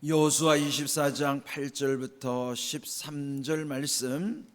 여호수아 24장 8절부터 13절 말씀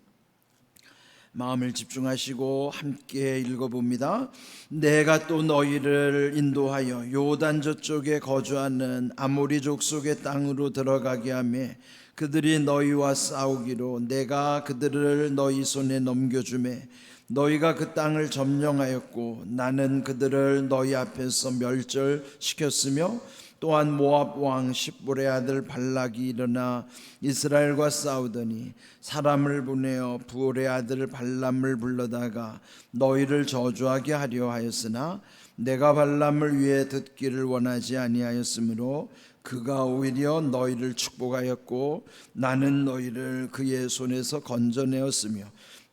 마음을 집중하시고 함께 읽어봅니다. 내가 또 너희를 인도하여 요단 저쪽에 거주하는 아모리 족속의 땅으로 들어가게 하며 그들이 너희와 싸우기로 내가 그들을 너희 손에 넘겨주매 너희가 그 땅을 점령하였고 나는 그들을 너희 앞에서 멸절시켰으며 또한 모압 왕 십볼의 아들 발락이 일어나 이스라엘과 싸우더니 사람을 보내어 부올의 아들 발람을 불러다가 너희를 저주하게 하려 하였으나 내가 발람을 위해 듣기를 원하지 아니하였으므로 그가 오히려 너희를 축복하였고 나는 너희를 그의 손에서 건져내었으며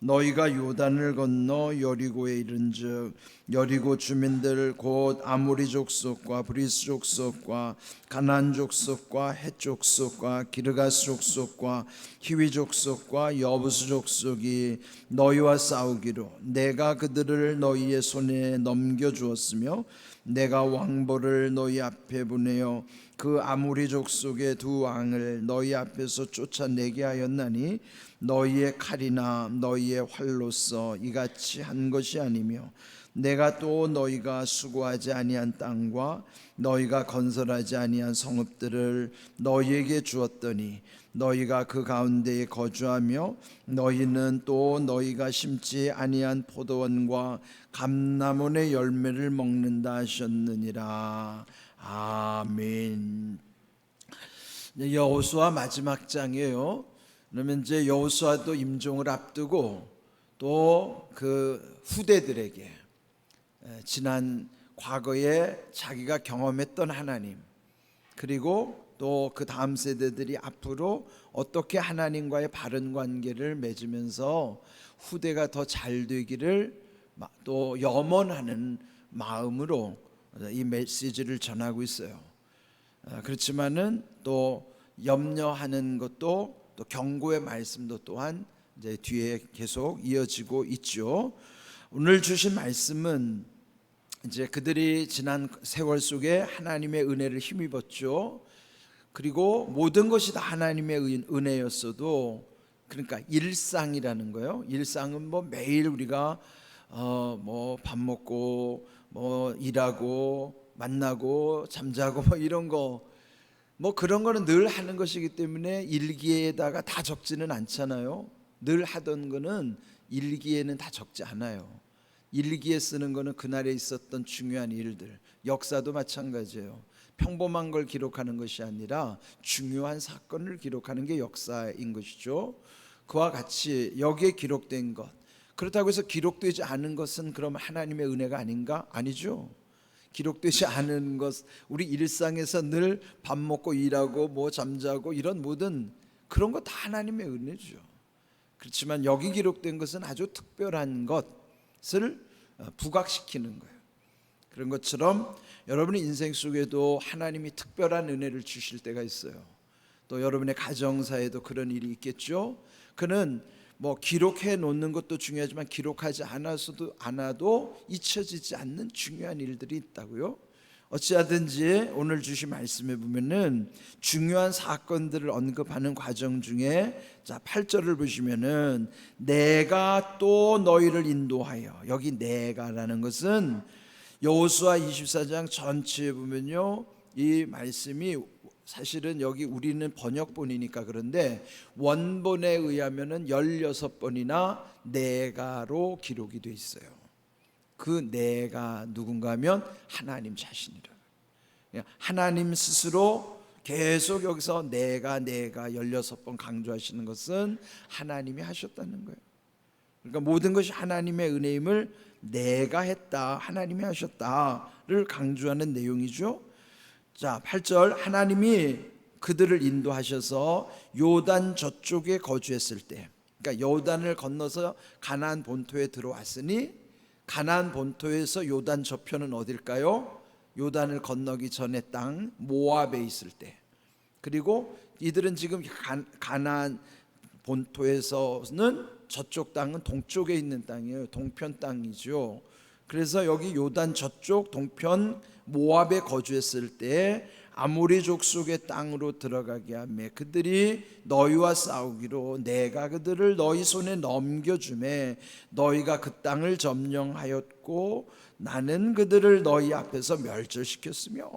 너희가 요단을 건너 여리고에 이른즉 여리고 주민들 곧 아모리 족속과 브리스 족속과 가나안 족속과 헷 족속과 기르가스 족속과 히위 족속과 여부스 족속이 너희와 싸우기로 내가 그들을 너희의 손에 넘겨주었으며 내가 왕벌을 너희 앞에 보내어 그 아모리 족속의 두 왕을 너희 앞에서 쫓아내게 하였나니 너희의 칼이나 너희의 활로서 이같이 한 것이 아니며 내가 또 너희가 수고하지 아니한 땅과 너희가 건설하지 아니한 성읍들을 너희에게 주었더니 너희가 그 가운데에 거주하며 너희는 또 너희가 심지 아니한 포도원과 감람원의 열매를 먹는다 하셨느니라. 아멘. 여호수아 마지막 장이에요. 그러면 이제 여호수아도 임종을 앞두고 또 그 후대들에게 지난 과거에 자기가 경험했던 하나님, 그리고 또 그 다음 세대들이 앞으로 어떻게 하나님과의 바른 관계를 맺으면서 후대가 더 잘 되기를 또 염원하는 마음으로 이 메시지를 전하고 있어요. 그렇지만은 또 염려하는 것도 또 경고의 말씀도 또한 이제 뒤에 계속 이어지고 있죠. 오늘 주신 말씀은 이제 그들이 지난 세월 속에 하나님의 은혜를 힘입었죠. 그리고 모든 것이 다 하나님의 은혜였어도, 그러니까 일상이라는 거예요. 일상은 뭐 매일 우리가 뭐 밥 먹고 뭐 일하고 만나고 잠자고 뭐 이런 거, 뭐 그런 거는 늘 하는 것이기 때문에 일기에다가 다 적지는 않잖아요. 늘 하던 거는 일기에는 다 적지 않아요. 일기에 쓰는 거는 그날에 있었던 중요한 일들, 역사도 마찬가지예요. 평범한 걸 기록하는 것이 아니라 중요한 사건을 기록하는 게 역사인 것이죠. 그와 같이 여기에 기록된 것, 그렇다고 해서 기록되지 않은 것은 그럼 하나님의 은혜가 아닌가? 아니죠. 기록되지 않은 것, 우리 일상에서 늘 밥 먹고 일하고 뭐 잠자고 이런 모든 그런 거 다 하나님의 은혜죠. 그렇지만 여기 기록된 것은 아주 특별한 것을 부각시키는 거예요. 그런 것처럼 여러분의 인생 속에도 하나님이 특별한 은혜를 주실 때가 있어요. 또 여러분의 가정사에도 그런 일이 있겠죠. 그는 뭐 기록해 놓는 것도 중요하지만 기록하지 않아도 잊혀지지 않는 중요한 일들이 있다고요. 어찌하든지 오늘 주신 말씀에 보면은 중요한 사건들을 언급하는 과정 중에 자 8절을 보시면은 내가 또 너희를 인도하여, 여기 내가라는 것은 여호수아 24장 전체에 보면요, 이 말씀이 사실은 여기 우리는 번역본이니까 그런데 원본에 의하면은 16번이나 내가로 기록이 돼 있어요. 그 내가 누군가 하면 하나님 자신이라. 하나님 스스로 계속 여기서 내가 16번 강조하시는 것은 하나님이 하셨다는 거예요. 그러니까 모든 것이 하나님의 은혜임을 내가 했다, 하나님이 하셨다를 강조하는 내용이죠. 자 8절, 하나님이 그들을 인도하셔서 요단 저쪽에 거주했을 때, 그러니까 요단을 건너서 가나안 본토에 들어왔으니 가나안 본토에서 요단 저편은 어딜까요? 요단을 건너기 전에 땅 모압에 있을 때, 그리고 이들은 지금 가나안 본토에서는 저쪽 땅은 동쪽에 있는 땅이에요. 동편 땅이죠. 그래서 여기 요단 저쪽 동편 모압에 거주했을 때 아모리 족속의 땅으로 들어가게 하며 그들이 너희와 싸우기로 내가 그들을 너희 손에 넘겨주매 너희가 그 땅을 점령하였고 나는 그들을 너희 앞에서 멸절시켰으며.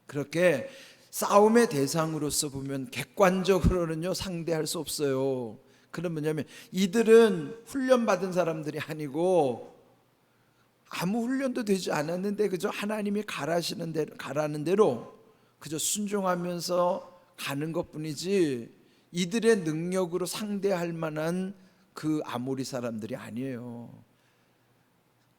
그렇게 싸움의 대상으로서 보면 객관적으로는요 상대할 수 없어요. 그건 뭐냐면 이들은 훈련받은 사람들이 아니고 아무 훈련도 되지 않았는데 그저 하나님이 가라는 대로 그저 순종하면서 가는 것뿐이지 이들의 능력으로 상대할 만한 그 아모리 사람들이 아니에요.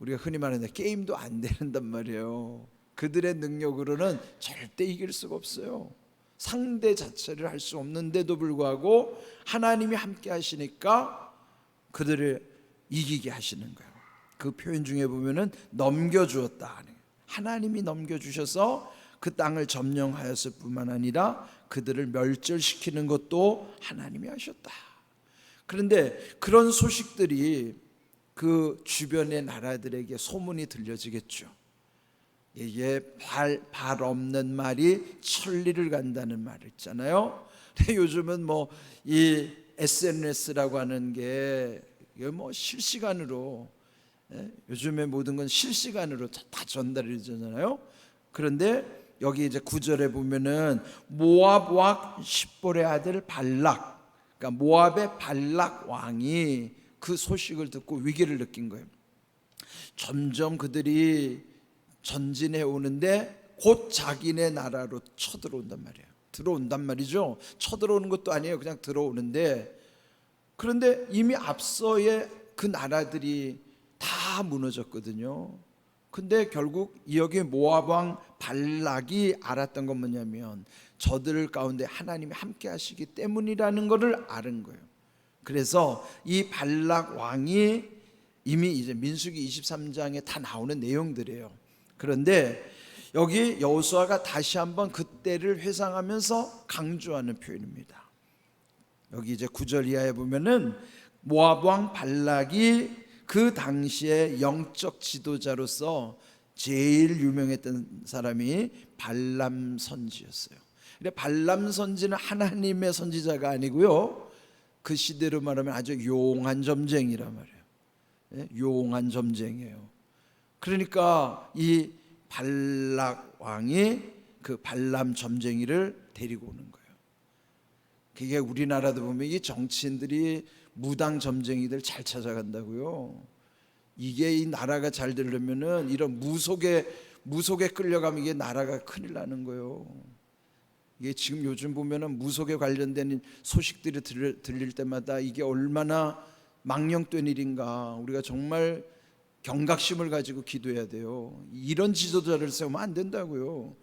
우리가 흔히 말하는 게임도 안 되는단 말이에요. 그들의 능력으로는 절대 이길 수가 없어요. 상대 자체를 할 수 없는데도 불구하고 하나님이 함께 하시니까 그들을 이기게 하시는 거예요. 그 표현 중에 보면은 넘겨주었다. 하나님이 넘겨주셔서 그 땅을 점령하였을 뿐만 아니라 그들을 멸절시키는 것도 하나님이 하셨다. 그런데 그런 소식들이 그 주변의 나라들에게 소문이 들려지겠죠. 이게 발 없는 말이 천리를 간다는 말 있잖아요. 요즘은 뭐 이 SNS라고 하는 게 뭐 실시간으로 요즘에 모든 건 실시간으로 다 전달이 되잖아요. 그런데 여기 이제 9절에 보면은 모압 왕 십볼의 아들 발락, 그러니까 모압의 발락 왕이 그 소식을 듣고 위기를 느낀 거예요. 점점 그들이 전진해 오는데 곧 자기네 나라로 쳐들어온단 말이에요. 들어온단 말이죠. 쳐들어오는 것도 아니에요. 그냥 들어오는데, 그런데 이미 앞서의 그 나라들이 다 무너졌거든요. 근데 결국 여기 모압 왕 발락이 알았던 건 뭐냐면 저들 가운데 하나님이 함께 하시기 때문이라는 것을 아는 거예요. 그래서 이 발락 왕이 이미 이제 민수기 23장에 다 나오는 내용들이에요. 그런데 여기 여호수아가 다시 한번 그때를 회상하면서 강조하는 표현입니다. 여기 이제 9절 이하에 보면은 모압 왕 발락이 그 당시에 영적 지도자로서 제일 유명했던 사람이 발람 선지였어요. 근데 발람 선지는 하나님의 선지자가 아니고요, 그 시대로 말하면 아주 용한 점쟁이란 말이에요. 용한 점쟁이에요. 그러니까 이 발락 왕이 그 발람 점쟁이를 데리고 오는 거예요. 그게 우리나라도 보면 이 정치인들이 무당 점쟁이들 잘 찾아간다고요. 이게 이 나라가 잘 되려면은 이런 무속에 끌려가면 이게 나라가 큰일 나는 거예요. 이게 지금 요즘 보면은 무속에 관련된 소식들이 들릴 때마다 이게 얼마나 망령된 일인가. 우리가 정말 경각심을 가지고 기도해야 돼요. 이런 지도자를 세우면 안 된다고요.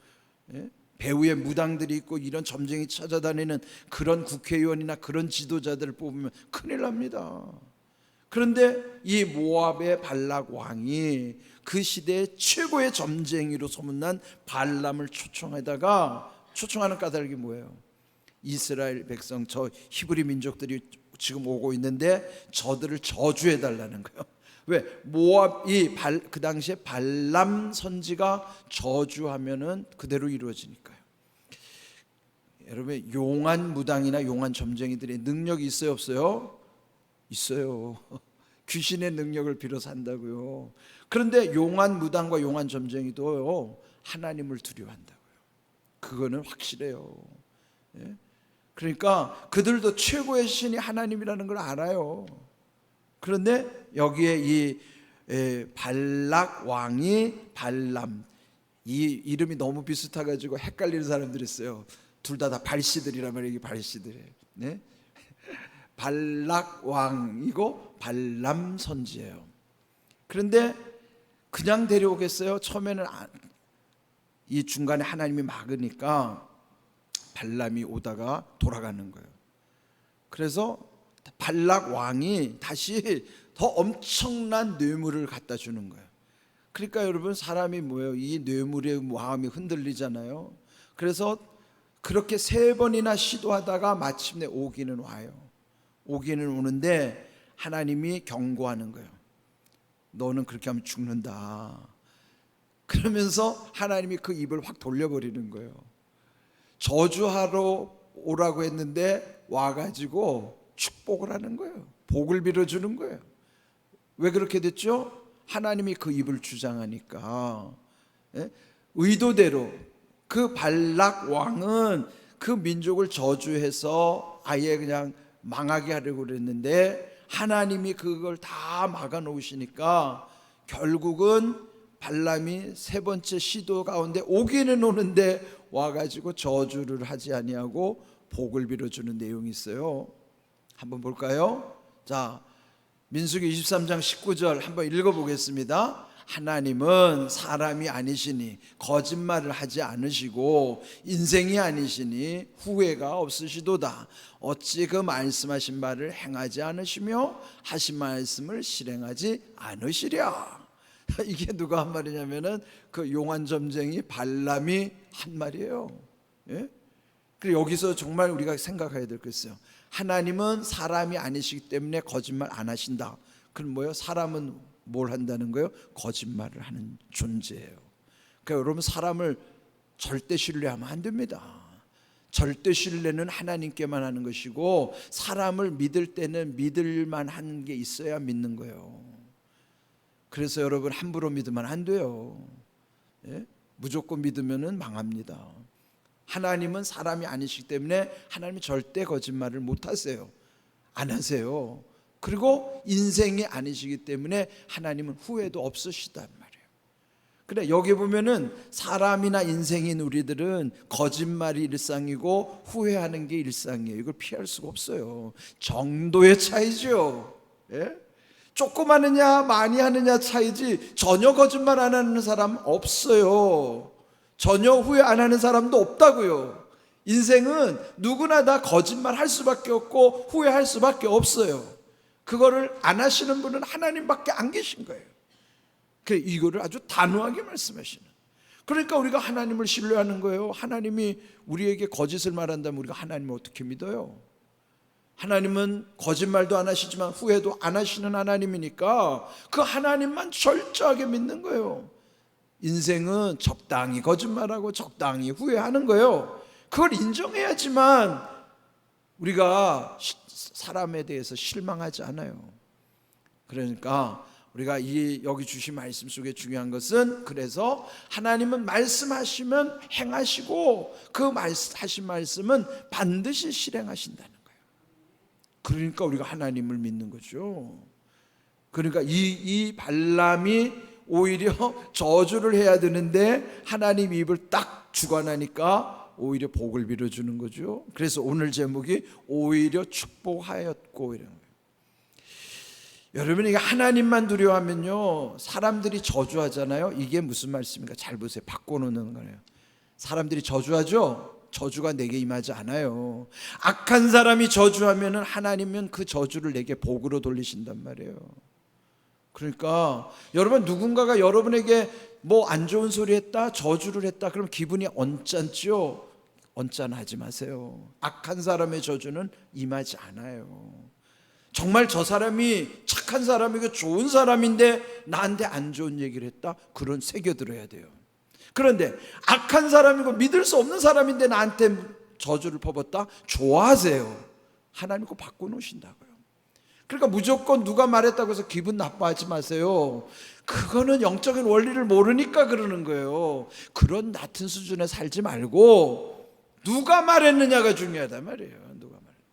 배후에 무당들이 있고 이런 점쟁이 찾아다니는 그런 국회의원이나 그런 지도자들을 뽑으면 큰일 납니다. 그런데 이 모압의 발락 왕이 그 시대의 최고의 점쟁이로 소문난 발람을 초청하는 까닭이 뭐예요? 이스라엘 백성, 저 히브리 민족들이 지금 오고 있는데 저들을 저주해 달라는 거예요. 왜? 모압이 그 당시에 발람 선지가 저주하면은 그대로 이루어지니까요. 여러분, 용한 무당이나 용한 점쟁이들의 능력이 있어요, 없어요? 있어요. 귀신의 능력을 빌어서 한다고요. 그런데 용한 무당과 용한 점쟁이도 하나님을 두려워한다고요. 그거는 확실해요. 그러니까 그들도 최고의 신이 하나님이라는 걸 알아요. 그런데 여기에 이 발락 왕이 발람, 이 이름이 너무 비슷해가지고 헷갈리는 사람들이 있어요. 둘 다 발시들이란 말이에요. 발시들. 네? 발락 왕이고 발람 선지예요. 그런데 그냥 데려오겠어요? 처음에는 이 중간에 하나님이 막으니까 발람이 오다가 돌아가는 거예요. 그래서 발락 왕이 다시 더 엄청난 뇌물을 갖다 주는 거예요. 그러니까 여러분, 사람이 뭐예요? 이 뇌물에 마음이 흔들리잖아요. 그래서 그렇게 3번이나 시도하다가 마침내 오기는 와요. 오기는 오는데 하나님이 경고하는 거예요. 너는 그렇게 하면 죽는다. 그러면서 하나님이 그 입을 확 돌려버리는 거예요. 저주하러 오라고 했는데 와가지고 축복을 하는 거예요. 복을 빌어주는 거예요. 왜 그렇게 됐죠? 하나님이 그 입을 주장하니까. 의도대로 그 발락 왕은 그 민족을 저주해서 아예 그냥 망하게 하려고 그랬는데 하나님이 그걸 다 막아 놓으시니까 결국은 발람이 세 번째 시도 가운데 오기는 오는데 와가지고 저주를 하지 아니하고 복을 빌어주는 내용이 있어요. 한번 볼까요? 자, 민수기 23장 19절 한번 읽어보겠습니다. 하나님은 사람이 아니시니 거짓말을 하지 않으시고 인생이 아니시니 후회가 없으시도다. 어찌 그 말씀하신 바를 행하지 않으시며 하신 말씀을 실행하지 않으시랴. 이게 누가 한 말이냐면은 그 용한 점쟁이 발람이 한 말이에요. 예? 그리고 여기서 정말 우리가 생각해야 될 게 있어요. 하나님은 사람이 아니시기 때문에 거짓말 안 하신다. 그럼 뭐예요? 사람은 뭘 한다는 거예요? 거짓말을 하는 존재예요. 그러니까 여러분, 사람을 절대 신뢰하면 안 됩니다. 절대 신뢰는 하나님께만 하는 것이고, 사람을 믿을 때는 믿을만 한 게 있어야 믿는 거예요. 그래서 여러분, 함부로 믿으면 안 돼요. 예? 무조건 믿으면 망합니다. 하나님은 사람이 아니시기 때문에 하나님이 절대 거짓말을 못 하세요. 안 하세요. 그리고 인생이 아니시기 때문에 하나님은 후회도 없으시단 말이에요. 그래, 여기 보면은 사람이나 인생인 우리들은 거짓말이 일상이고 후회하는 게 일상이에요. 이걸 피할 수가 없어요. 정도의 차이죠. 예? 조금 하느냐 많이 하느냐 차이지 전혀 거짓말 안 하는 사람 없어요. 전혀 후회 안 하는 사람도 없다고요. 인생은 누구나 다 거짓말 할 수밖에 없고 후회할 수밖에 없어요. 그거를 안 하시는 분은 하나님밖에 안 계신 거예요. 그래, 이거를 아주 단호하게 말씀하시는. 그러니까 우리가 하나님을 신뢰하는 거예요. 하나님이 우리에게 거짓을 말한다면 우리가 하나님을 어떻게 믿어요? 하나님은 거짓말도 안 하시지만 후회도 안 하시는 하나님이니까 그 하나님만 철저하게 믿는 거예요. 인생은 적당히 거짓말하고 적당히 후회하는 거예요. 그걸 인정해야지만 우리가 사람에 대해서 실망하지 않아요. 그러니까 우리가 여기 주신 말씀 속에 중요한 것은, 그래서 하나님은 말씀하시면 행하시고 그 하신 말씀은 반드시 실행하신다는 거예요. 그러니까 우리가 하나님을 믿는 거죠. 그러니까 이 발람이 오히려 저주를 해야 되는데 하나님 입을 딱 주관하니까 오히려 복을 빌어주는 거죠. 그래서 오늘 제목이 오히려 축복하였고 이런 거예요. 여러분, 이게 하나님만 두려워하면요, 사람들이 저주하잖아요. 이게 무슨 말씀입니까? 잘 보세요. 바꿔놓는 거예요. 사람들이 저주하죠. 저주가 내게 임하지 않아요. 악한 사람이 저주하면은 하나님은 그 저주를 내게 복으로 돌리신단 말이에요. 그러니까 여러분, 누군가가 여러분에게 뭐 안 좋은 소리 했다, 저주를 했다, 그럼 기분이 언짢죠? 언짢아하지 마세요. 악한 사람의 저주는 임하지 않아요. 정말 저 사람이 착한 사람이고 좋은 사람인데 나한테 안 좋은 얘기를 했다, 그런 새겨들어야 돼요. 그런데 악한 사람이고 믿을 수 없는 사람인데 나한테 저주를 퍼붓다, 좋아하세요. 하나님 거 바꿔놓으신다고요. 그러니까 무조건 누가 말했다고 해서 기분 나빠하지 마세요. 그거는 영적인 원리를 모르니까 그러는 거예요. 그런 낮은 수준에 살지 말고 누가 말했느냐가 중요하단 말이에요. 누가 말했느냐.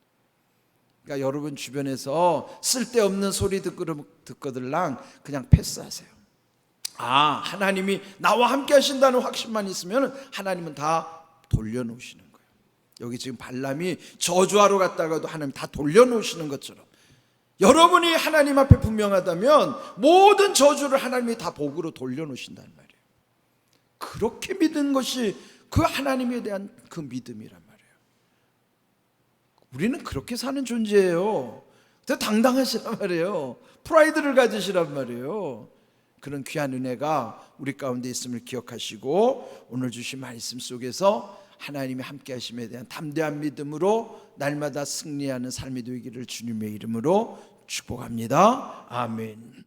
그러니까 여러분 주변에서 쓸데없는 소리 듣거들랑 그냥 패스하세요. 하나님이 나와 함께 하신다는 확신만 있으면 하나님은 다 돌려놓으시는 거예요. 여기 지금 발람이 저주하러 갔다가도 하나님 다 돌려놓으시는 것처럼, 여러분이 하나님 앞에 분명하다면 모든 저주를 하나님이 다 복으로 돌려놓으신다는 말이에요. 그렇게 믿는 것이 그 하나님에 대한 그 믿음이란 말이에요. 우리는 그렇게 사는 존재예요. 당당하시란 말이에요. 프라이드를 가지시란 말이에요. 그런 귀한 은혜가 우리 가운데 있음을 기억하시고 오늘 주신 말씀 속에서 하나님이 함께 하심에 대한 담대한 믿음으로 날마다 승리하는 삶이 되기를 주님의 이름으로 축복합니다. 아멘.